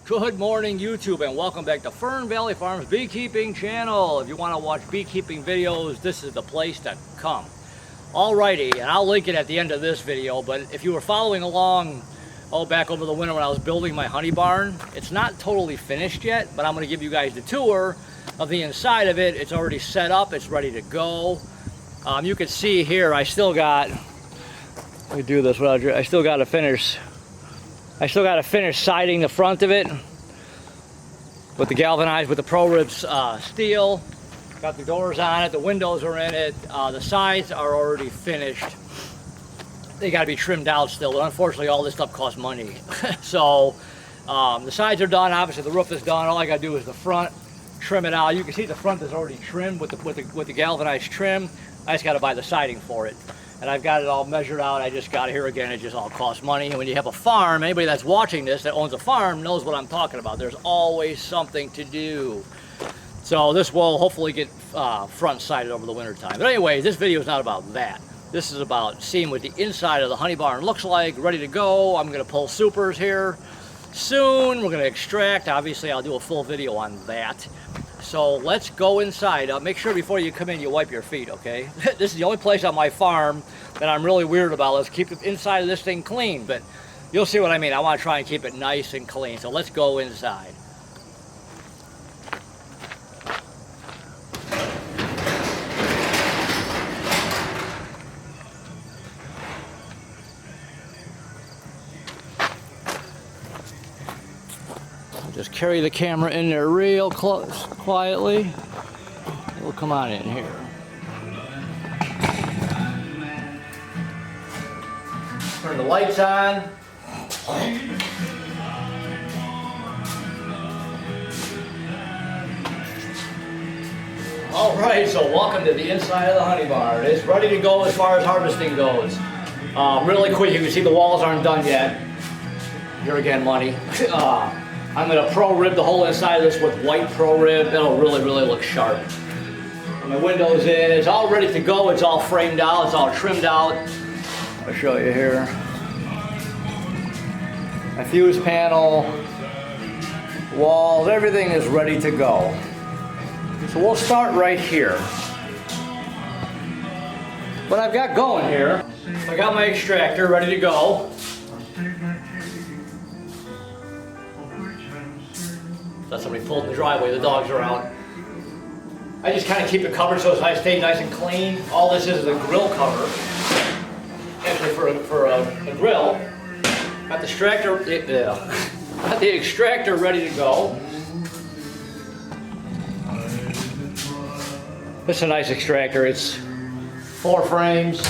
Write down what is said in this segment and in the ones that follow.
Good morning, YouTube, and welcome back to Fernvalley Farms Beekeeping channel. If you want to watch beekeeping videos, this is the place to come. Alrighty, and I'll link it at the end of this video, but if you were following along, back over the winter when I was building my honey barn, it's not totally finished yet, but I'm going to give you guys the tour of the inside of it. It's already set up, it's ready to go. You can see here, I still got, let me do this, I still got to finish siding the front of it with the galvanized, with the Pro Ribs steel. Got the doors on it, the windows are in it, the sides are already finished. They got to be trimmed out still, but unfortunately all this stuff costs money. So the sides are done, obviously the roof is done. All I got to do is the front, trim it out. You can see the front is already trimmed with the galvanized trim. I just got to buy the siding for it. And I've got it all measured out. I just got it here again. It just all costs money. And when you have a farm, anybody that's watching this that owns a farm knows what I'm talking about. There's always something to do. So this will hopefully get front sided over the winter time. But anyway, this video is not about that. This is about seeing what the inside of the honey barn looks like, ready to go. I'm going to pull supers here soon. We're going to extract. Obviously, I'll do a full video on that. So let's go inside. Make sure before you come in you wipe your feet, okay? This is the only place on my farm that I'm really weird about. Let's keep the inside of this thing clean, but you'll see what I mean. I want to try and keep it nice and clean. So let's go inside. Just carry the camera in there real close, quietly. We'll come on in here. Turn the lights on. All right, so welcome to the inside of the honey barn. It's ready to go as far as harvesting goes. Really quick, you can see the walls aren't done yet. Here again, money. I'm going to Pro Rib the whole inside of this with white Pro Rib. It'll really, really look sharp. My window's in. It's all ready to go. It's all framed out. It's all trimmed out. I'll show you here. My fuse panel, walls, everything is ready to go. So we'll start right here. What I've got going here, I got my extractor ready to go. That's somebody pulled in the driveway, the dogs are out. I just kind of keep it covered so I stay nice and clean. All this is a grill cover. Actually for a grill. Got the extractor, got the extractor ready to go. This is a nice extractor. It's 4 frames.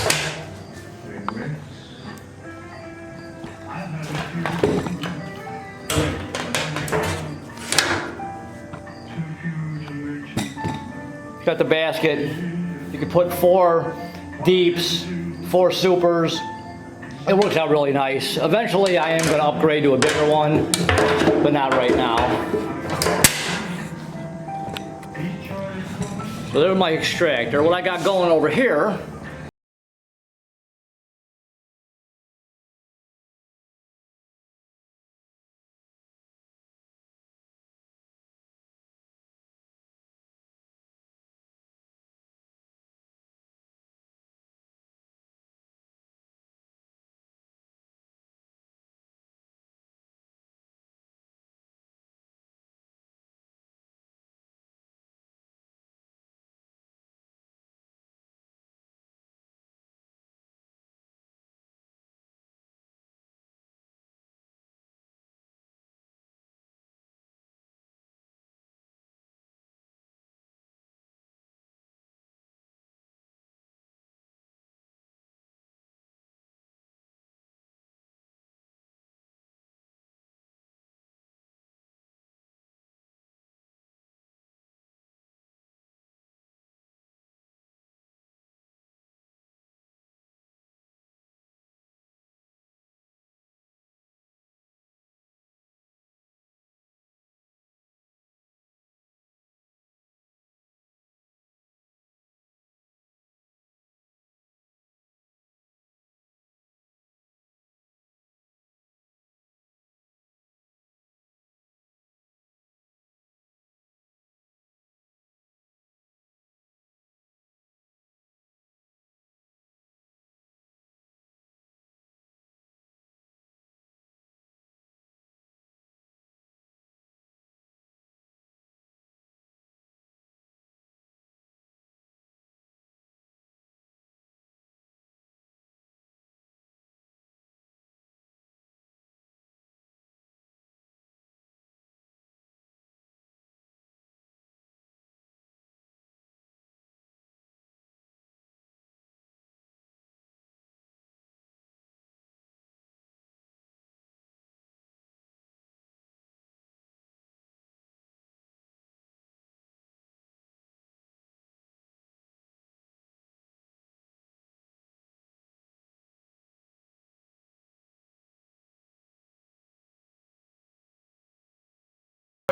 Got the basket. You can put 4 deeps, 4 supers. It works out really nice. Eventually I am going to upgrade to a bigger one, but not right now. So there's my extractor. What I got going over here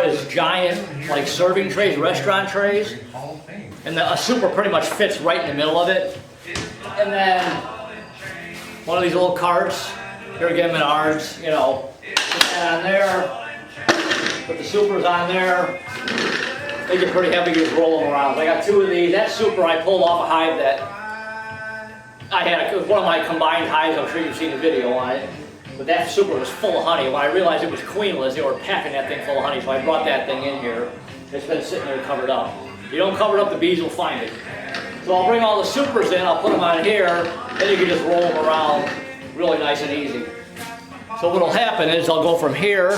Is giant, like serving trays, restaurant trays, and a super pretty much fits right in the middle of it. And then one of these little carts, here again, Menards, you know, put that on there, put the supers on there. They get pretty heavy, you just roll them around. I got 2 of these. That super I pulled off a hive that I had. It was one of my combined hives. I'm sure you've seen the video on it. But that super was full of honey. When I realized it was queenless, they were packing that thing full of honey, so I brought that thing in here. It's been sitting there covered up. You don't cover it up, the bees will find it. So I'll bring all the supers in, I'll put them on here, then you can just roll them around really nice and easy. So what'll happen is I'll go from here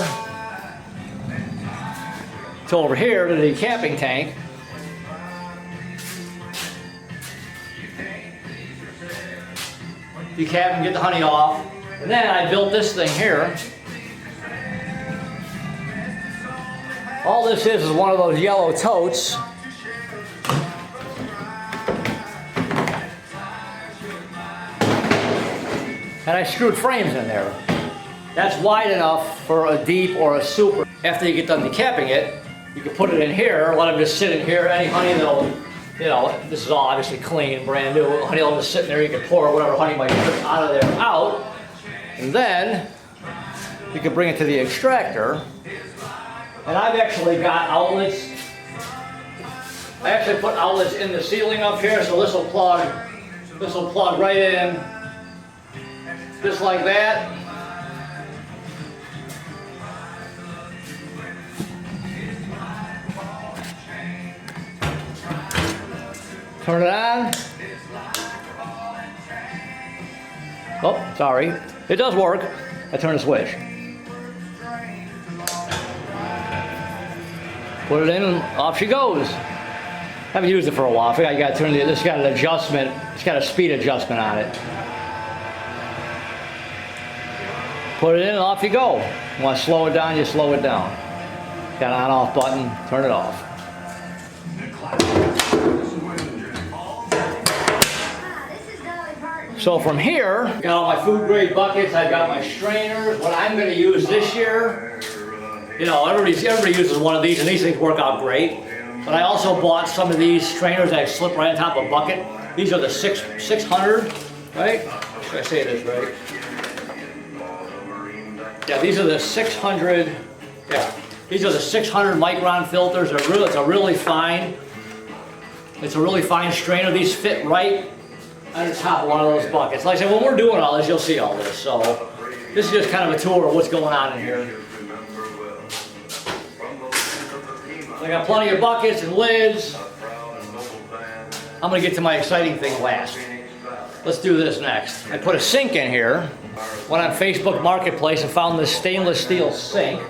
to over here to the decapping tank. Decap and get the honey off. And then I built this thing here. All this is one of those yellow totes. And I screwed frames in there. That's wide enough for a deep or a super. After you get done decapping it, you can put it in here, let them just sit in here. Any honey that'll, you know, this is all obviously clean, brand new. Honey will just sit in there, you can pour whatever honey might drip out of there out. And then you can bring it to the extractor. And I've actually got outlets. I actually put outlets in the ceiling up here, so this will plug right in, just like that. Turn it on. Oh, sorry. It does work. I turn the switch. Put it in and off she goes. Haven't used it for a while. I forgot you gotta turn this got an adjustment. It's got a speed adjustment on it. Put it in and off you go. You want to slow it down, you slow it down. Got an on-off button, turn it off. So from here, got all my food grade buckets, I've got my strainers. What I'm going to use this year, you know, everybody uses one of these, and these things work out great. But I also bought some of these strainers that slip right on top of a bucket. These are the 600, right? Should I say this right? Yeah, these are the 600. Yeah, these are the 600 micron filters. It's a really fine strainer. These fit right on the top of one of those buckets. Like I said, when we're doing all this, you'll see all this. So this is just kind of a tour of what's going on in here. So I got plenty of buckets and lids. I'm gonna get to my exciting thing last. Let's do this next. I put a sink in here. Went on Facebook Marketplace and found this stainless steel sink.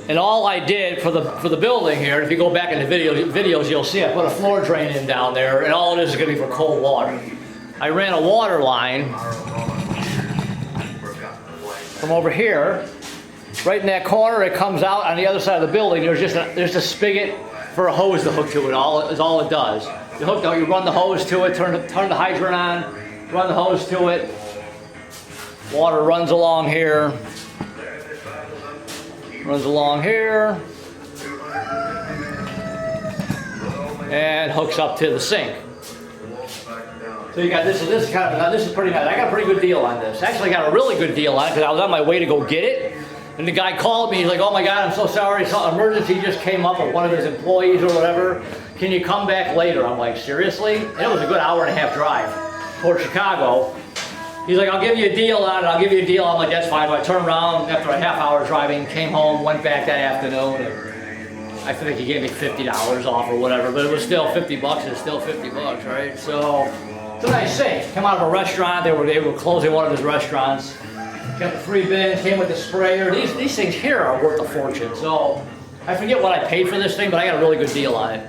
And all I did for the building here, if you go back in the videos, you'll see I put a floor drain in down there, and all it is going to be for cold water. I ran a water line from over here, right in that corner. It comes out on the other side of the building. There's a spigot for a hose to hook to it. Is all it does. You run the hose to it, turn the hydrant on, run the hose to it. Water runs along here. Runs along here and hooks up to the sink. So you got this is pretty nice. I got a pretty good deal on this. Actually, I got a really good deal on it because I was on my way to go get it, and the guy called me. He's like, "Oh my God, I'm so sorry. Some emergency just came up with one of his employees or whatever. Can you come back later?" I'm like, "Seriously?" And it was a good hour-and-a-half drive toward Chicago. He's like, "I'll give you a deal on it, I'll give you a deal." I'm like, "That's fine." So I turned around after a half-hour driving, came home, went back that afternoon, and I think he gave me $50 off or whatever, but it was still 50 bucks, it's still 50 bucks, right? So, it's a nice sink. Come out of a restaurant, they were closing one of his restaurants. Got the free bins, came with the sprayer. These things here are worth a fortune, so I forget what I paid for this thing, but I got a really good deal on it.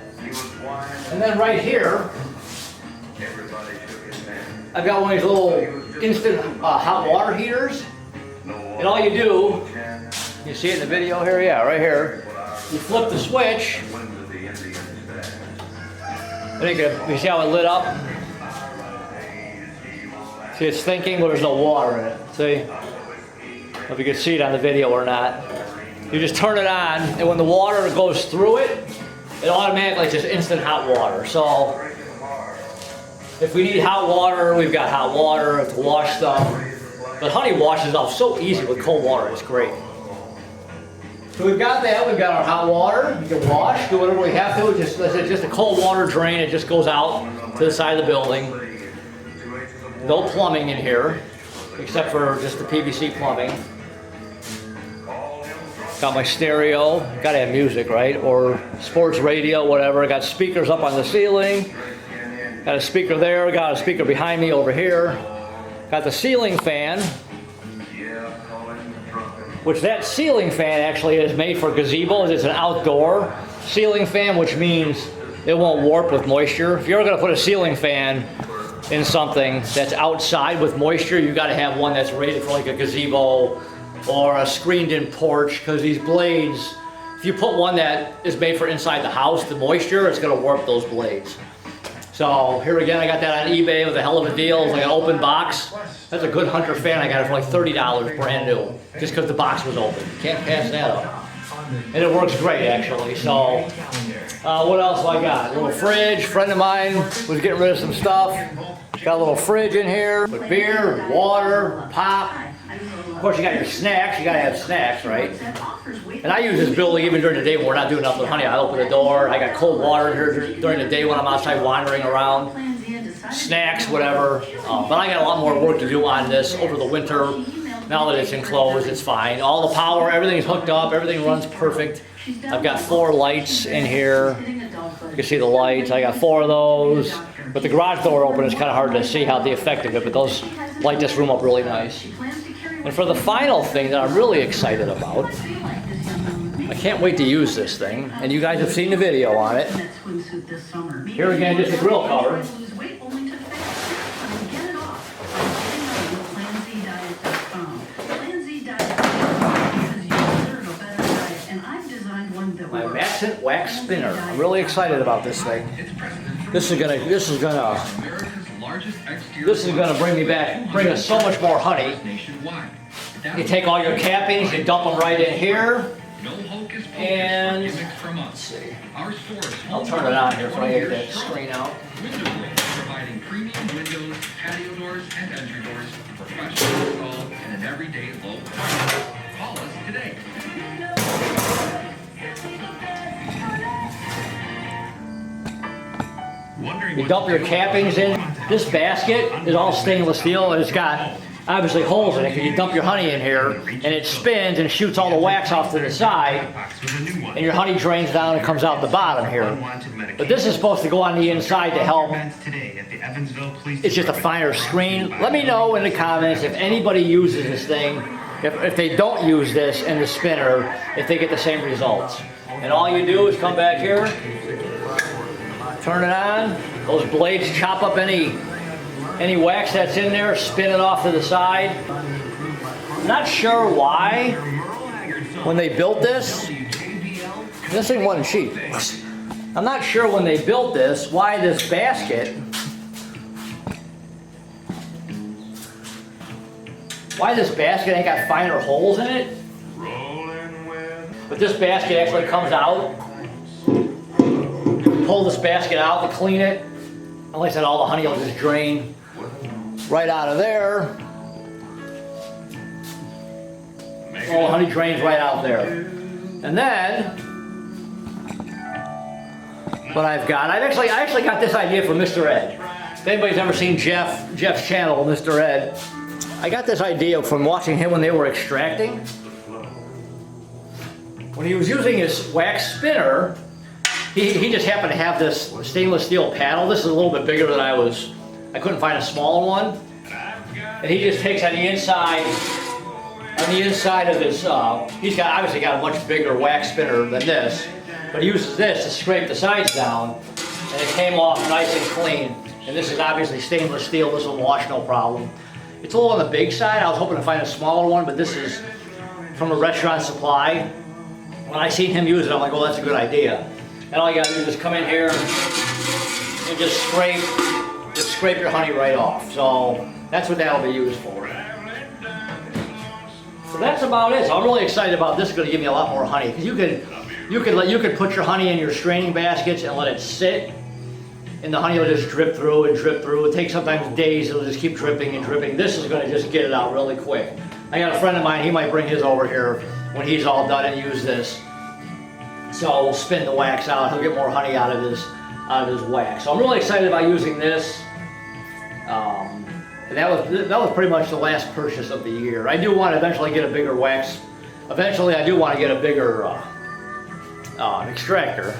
And then right here, I've got one of these little instant hot water heaters, and all you do, you see it in the video here, yeah, right here, you flip the switch, and you see how it lit up? See, it's thinking, but there's no water in it, see? I don't know if you can see it on the video or not. You just turn it on, and when the water goes through it, it automatically is just instant hot water. So if we need hot water, we've got hot water to wash stuff. But honey washes off so easy with cold water, it's great. So we've got that, we've got our hot water. You can wash, do whatever we have to. It's just a cold water drain, it just goes out to the side of the building. No plumbing in here, except for just the PVC plumbing. Got my stereo, gotta have music, right? Or sports radio, whatever. Got speakers up on the ceiling. Got a speaker there, got a speaker behind me over here. Got the ceiling fan, which that ceiling fan actually is made for gazebos. It's an outdoor ceiling fan, which means it won't warp with moisture. If you're gonna put a ceiling fan in something that's outside with moisture, you gotta have one that's rated for like a gazebo or a screened-in porch, because these blades, if you put one that is made for inside the house, the moisture, it's gonna warp those blades. So here again, I got that on eBay with a hell of a deal. It's like an open box. That's a good Hunter fan. I got it for like $30 brand new, just because the box was open. Can't pass that up. And it works great actually. So what else do I got? A little fridge. Friend of mine was getting rid of some stuff. Got a little fridge in here with beer, water, pop. Of course, you got your snacks. You gotta have snacks, right? And I use this building even during the day when we're not doing nothing with honey. I open the door. I got cold water in here during the day when I'm outside wandering around. Snacks, whatever. But I got a lot more work to do on this over the winter. Now that it's enclosed, it's fine. All the power, everything's hooked up. Everything runs perfect. I've got 4 lights in here. You can see the lights. I got 4 of those. With the garage door open, it's kind of hard to see how the effect of it, but those light this room up really nice. And for the final thing that I'm really excited about, I can't wait to use this thing, and you guys have seen the video on it. Here again, just a grill cover. My Maxent wax spinner. I'm really excited about this thing. This is gonna bring us so much more honey. You take all your cappings, you dump them right in here, and let's see. I'll turn it on here so I get that screen out. Providing premium windows, patio doors, and entry doors, professional install, and an everyday low price. Call us today. You dump your cappings in. This basket is all stainless steel, and it's got obviously holes in it because you dump your honey in here and it spins and shoots all the wax off to the side, and your honey drains down and comes out the bottom here. But this is supposed to go on the inside to help. It's just a finer screen. Let me know in the comments if anybody uses this thing, if they don't use this in the spinner, if they get the same results. And all you do is come back here, turn it on. Those blades chop up any wax that's in there, spin it off to the side. I'm not sure why, when they built this thing wasn't cheap. I'm not sure when they built this, why this basket ain't got finer holes in it. But this basket actually comes out. Pull this basket out to clean it. And like I said, all the honey will just drain right out of there. All the honey drains right out there. And then, what I actually got this idea from Mr. Ed. If anybody's ever seen Jeff's channel, Mr. Ed, I got this idea from watching him when they were extracting. When he was using his wax spinner, he just happened to have this stainless steel paddle. This is a little bit bigger than I couldn't find a smaller one. And he just takes on the inside of this, he's obviously got a much bigger wax spinner than this, but he uses this to scrape the sides down, and it came off nice and clean. And this is obviously stainless steel, this will wash no problem. It's a little on the big side. I was hoping to find a smaller one, but this is from a restaurant supply. When I seen him use it, I'm like, oh, that's a good idea. And all you gotta do is come in here and just scrape your honey right off. So that's what that'll be used for. that's about it. So I'm really excited about this. It's going to give me a lot more honey, because you could put your honey in your straining baskets and let it sit, and the honey will just drip through and drip through. It takes sometimes days. It'll just keep dripping and dripping. This is going to just get it out really quick. I got a friend of mine. He might bring his over here when he's all done and use this. So we'll spin the wax out. He'll get more honey out of his wax. So I'm really excited about using this. And that was pretty much the last purchase of the year. I do want to eventually get a bigger wax. Eventually, I do want to get a bigger extractor.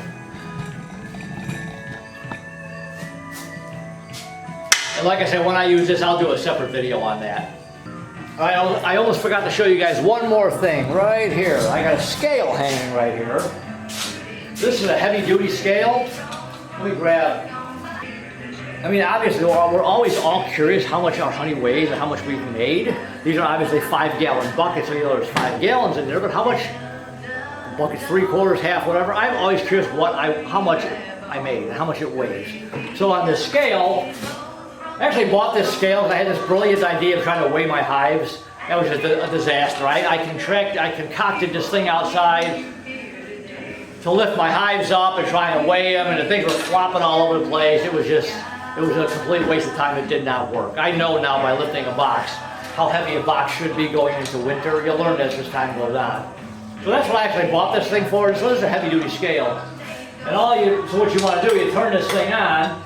And like I said, when I use this, I'll do a separate video on that. All right, I almost forgot to show you guys one more thing right here. I got a scale hanging right here. This is a heavy-duty scale. Let me grab. I mean, obviously, we're always all curious how much our honey weighs and how much we've made. These are obviously 5-gallon buckets, so you know there's 5 gallons in there, but how much, buckets, 3/4, half, whatever, I'm always curious how much I made and how much it weighs. So on this scale, I actually bought this scale because I had this brilliant idea of trying to weigh my hives. That was just a disaster. I concocted this thing outside to lift my hives up and try to weigh them, and the things were flopping all over the place. It was a complete waste of time. It did not work. I know now by lifting a box how heavy a box should be going into winter. You'll learn this as time goes on. So that's what I actually bought this thing for. So this is a heavy duty scale. And so what you want to do, you turn this thing on.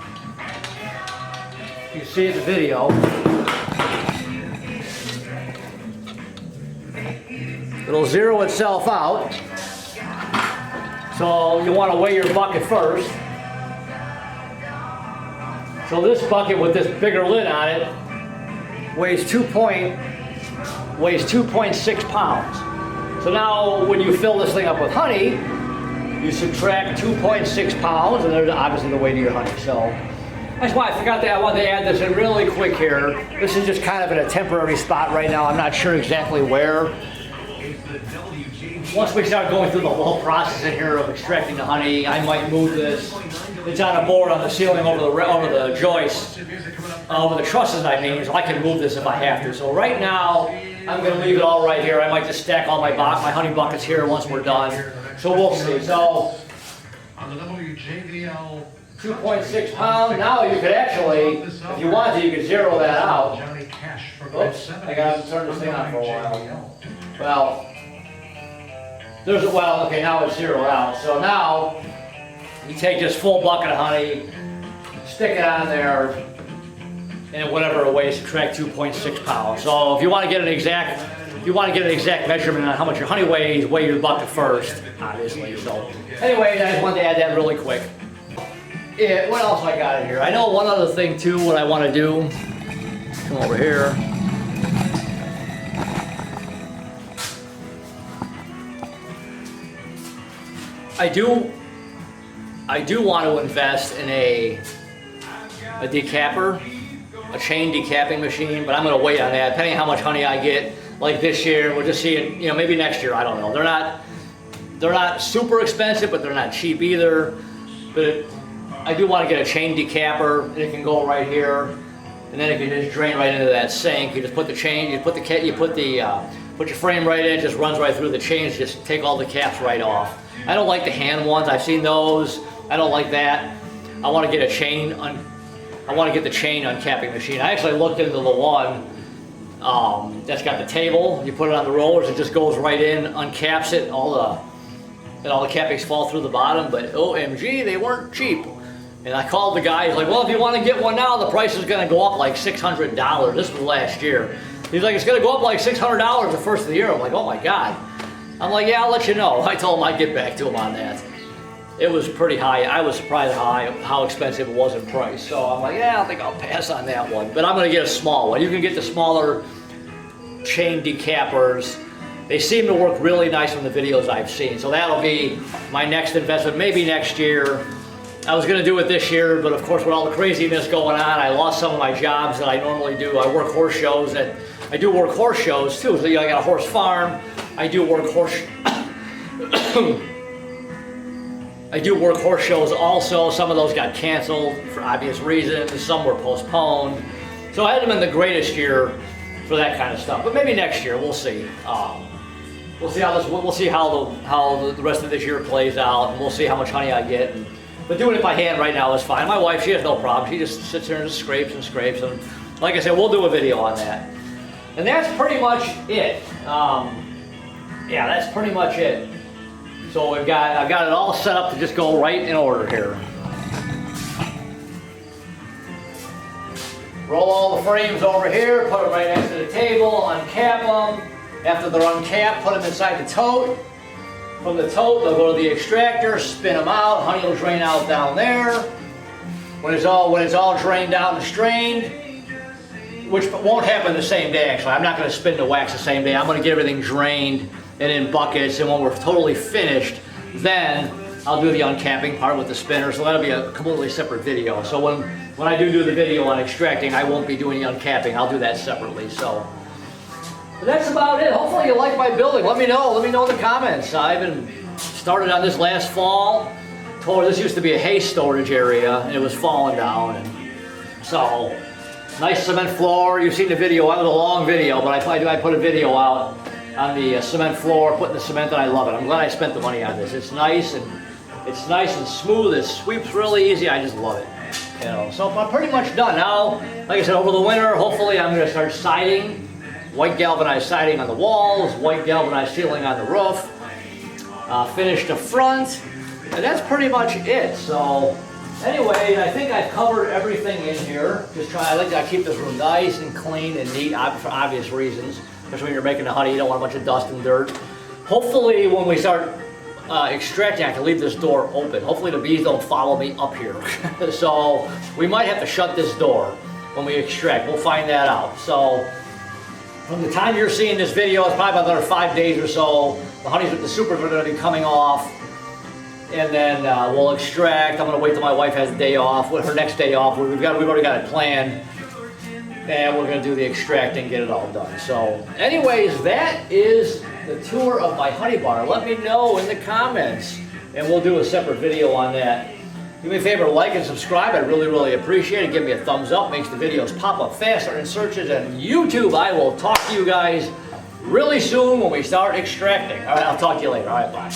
You can see it in the video. It'll zero itself out. So you want to weigh your bucket first. So this bucket with this bigger lid on it weighs 2.6 pounds. So now when you fill this thing up with honey, you subtract 2.6 pounds, and there's obviously the weight of your honey. So that's why I forgot that. I wanted to add this in really quick here. This is just kind of in a temporary spot right now. I'm not sure exactly where. Once we start going through the whole process in here of extracting the honey, I might move this. It's on a board on the ceiling over the joist, over the trusses I mean, so I can move this if I have to. So right now, I'm going to leave it all right here. I might just stack all my honey buckets here once we're done. So we'll see. So 2.6 pounds. Now you could actually, if you want to, you could zero that out. Oops, I got to turn this thing on for a while. Well, okay, now it's zeroed out. So now you take this full bucket of honey, stick it on there, and whatever it weighs, subtract 2.6 pounds. So if you want to get an exact, measurement on how much your honey weighs, weigh your bucket first, obviously. So anyway, I just wanted to add that really quick. Yeah, what else I got in here? I know one other thing too, what I want to do. Come over here. I do want to invest in a decapper, a chain decapping machine, but I'm going to wait on that. Depending on how much honey I get, like this year, we'll just see it. You know, maybe next year. I don't know. They're not super expensive, but they're not cheap either. But I do want to get a chain decapper, and it can go right here, and then it can just drain right into that sink. You just put the chain, put your frame right in, it just runs right through the chains. Just take all the caps right off. I don't like the hand ones. I've seen those. I don't like that. I want to get a chain. I want to get the chain uncapping machine. I actually looked into the one that's got the table. You put it on the rollers. It just goes right in, uncaps it. All the cappings fall through the bottom. But OMG, they weren't cheap. And I called the guy. He's like, "Well, if you want to get one now, the price is going to go up like $600." This was last year. He's like, "It's going to go up like $600 the first of the year." I'm like, "Oh my God." I'm like, "Yeah, I'll let you know." I told him I'd get back to him on that. It was pretty high. I was surprised how expensive it was in price. So I'm like, "Yeah, I think I'll pass on that one." But I'm going to get a small one. You can get the smaller chain decappers. They seem to work really nice from the videos I've seen. So that'll be my next investment, maybe next year. I was going to do it this year, but of course with all the craziness going on, I lost some of my jobs that I normally do. I work horse shows, and I do work horse shows too. So I got a horse farm. I do work horse shows also. Some of those got canceled for obvious reasons. Some were postponed. So I hadn't been the greatest year for that kind of stuff. But maybe next year, we'll see. We'll see how the rest of this year plays out, and we'll see how much honey I get. But doing it by hand right now is fine. My wife, she has no problem. She just sits there and just scrapes and scrapes. And like I said, we'll do a video on that. And that's pretty much it. Yeah, that's pretty much it. So I've got it all set up to just go right in order here. Roll all the frames over here, put them right next to the table, uncap them. After they're uncapped, put them inside the tote. From the tote, they'll go to the extractor, spin them out, honey will drain out down there. When it's all drained out and strained, which won't happen the same day actually. I'm not going to spin the wax the same day. I'm going to get everything drained and in buckets, and when we're totally finished, then I'll do the uncapping part with the spinner, so that'll be a completely separate video. So when I do the video on extracting, I won't be doing the uncapping. I'll do that separately. So but that's about it. Hopefully you like my building. Let me know in the comments. I've been started on this last fall. This used to be a hay storage area, and it was falling down. And so nice cement floor. You've seen the video. That was a long video, but I put a video out on the cement floor, putting the cement in. I love it. I'm glad I spent the money on this. It's nice and smooth. It sweeps really easy. I just love it. You know, so I'm pretty much done now. Like I said, over the winter, hopefully I'm going to start siding. White galvanized siding on the walls, white galvanized ceiling on the roof, finish the front, and that's pretty much it. So anyway, I think I've covered everything in here. I like to keep this room nice and clean and neat for obvious reasons, especially when you're making the honey. You don't want a bunch of dust and dirt. Hopefully when we start extracting, I can leave this door open. Hopefully the bees don't follow me up here. So we might have to shut this door when we extract. We'll find that out. So from the time you're seeing this video, it's probably about another 5 days or so. The honeys with the supers are going to be coming off, and then we'll extract. I'm going to wait till my wife has a day off, her next day off. We've already got it planned, and we're going to do the extracting, get it all done. So, anyways, that is the tour of my honey bar. Let me know in the comments, and we'll do a separate video on that. Do me a favor, like and subscribe. I'd really, really appreciate it. Give me a thumbs up. Makes the videos pop up faster in searches. And YouTube, I will talk to you guys really soon when we start extracting. All right, I'll talk to you later. All right, bye.